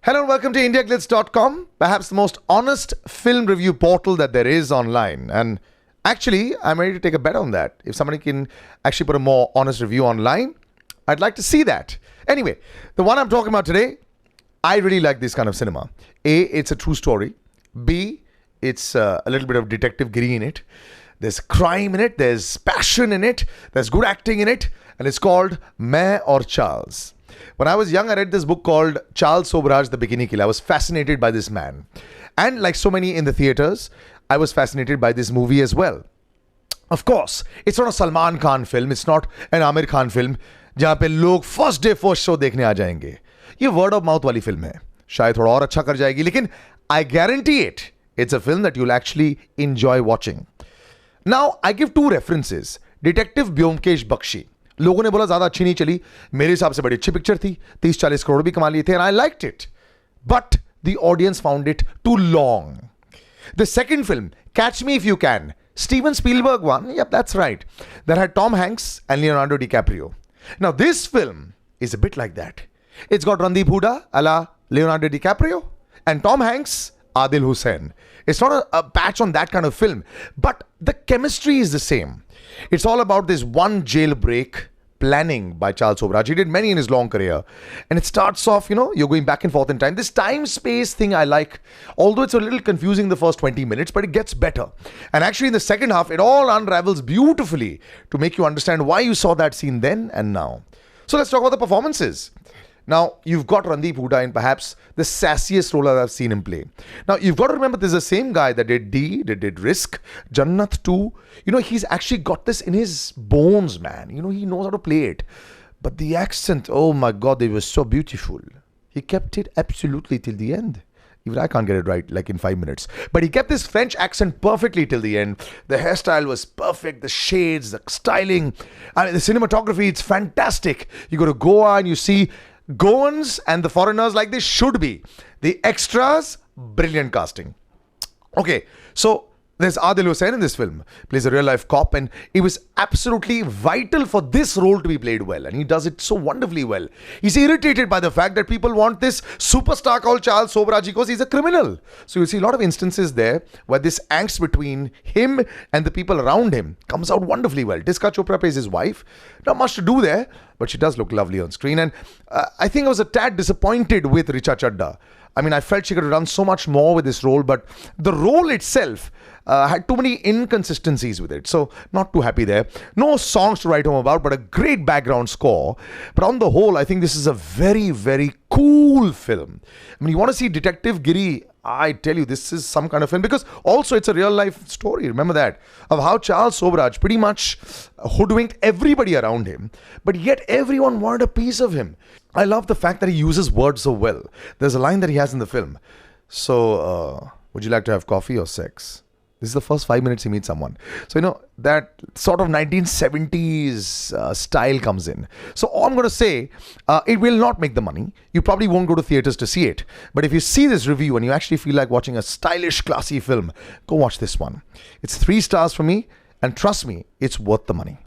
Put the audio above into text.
Hello and welcome to IndiaGlitz.com, perhaps the most honest film review portal that there is online. And actually, I'm ready to take a bet on that. If somebody can actually put a more honest review online, I'd like to see that. Anyway, the one I'm talking about today, I really like this kind of cinema. A, it's a true story. B, it's a little bit of detective giri in it. There's crime in it, there's passion in it, there's good acting in it, and it's called Main Aur Charles. When I was young, I read this book called Charles Sobraj, The Bikini Killer. I was fascinated by this man. And like so many in the theaters, I was fascinated by this movie as well. Of course, it's not a Salman Khan film. It's not an Amir Khan film जहाँ पे लोग first day first show देखने आ जाएंगे. ये word of mouth वाली film है. शायद थोड़ा और अच्छा कर जाएगी, लेकिन I guarantee it's a film that you'll actually enjoy watching. Now, I give two references. Detective Byomkesh Bakshi. लोगों ने बोला ज्यादा अच्छी नहीं चली. मेरे हिसाब से बड़ी अच्छी पिक्चर थी. 30-40 करोड़ भी कमा लिए थे, and I liked it. But the audience found it too long. The second film, Catch Me If You Can, Steven Spielberg one. Yep, that's right. That had Tom Hanks and Leonardo DiCaprio. Now, this film is a bit like that. It's got Randeep Hooda, a la Leonardo DiCaprio, and Tom Hanks, Adil Hussain. It's not a patch on that kind of film, but the chemistry is the same. It's all about this one jailbreak planning by Charles Sobraj. He did many in his long career. And it starts off, you're going back and forth in time. This time-space thing I like, although it's a little confusing the first 20 minutes, but it gets better. And actually in the second half, it all unravels beautifully to make you understand why you saw that scene then and now. So let's talk about the performances. Now, you've got Randeep Hooda in perhaps the sassiest role that I've seen him play. Now, you've got to remember this is the same guy that did D, that did Risk, Jannat 2. He's actually got this in his bones, man. He knows how to play it. But the accent, oh my God, they were so beautiful. He kept it absolutely till the end. Even I can't get it right, like in 5 minutes. But he kept this French accent perfectly till the end. The hairstyle was perfect, the shades, the styling. The cinematography, it's fantastic. You go to Goa and you see Goans and the foreigners like they should be. The extras, brilliant casting. Okay, so there's Adil Hussain in this film. Plays a real-life cop, and it was absolutely vital for this role to be played well, and he does it so wonderfully well. He's irritated by the fact that people want this superstar called Charles Sobraj because he's a criminal. So you'll see a lot of instances there where this angst between him and the people around him comes out wonderfully well. Tiska Chopra plays his wife. Not much to do there, but she does look lovely on screen. And I think I was a tad disappointed with Richa Chadda. I mean, I felt she could have done so much more with this role, but the role itself had too many inconsistencies with it. So, not too happy there. No songs to write home about, but a great background score. But on the whole, I think this is a very, very cool film. I mean, you want to see Detective Giri, I tell you, this is some kind of film, because also it's a real life story, remember that, of how Charles Sobraj pretty much hoodwinked everybody around him, but yet everyone wanted a piece of him. I love the fact that he uses words so well. There's a line that he has in the film. So, would you like to have coffee or sex? This is the first 5 minutes he meets someone. So, that sort of 1970s style comes in. So, all I'm going to say, it will not make the money. You probably won't go to theaters to see it. But if you see this review and you actually feel like watching a stylish, classy film, go watch this one. It's 3 stars for me. And trust me, it's worth the money.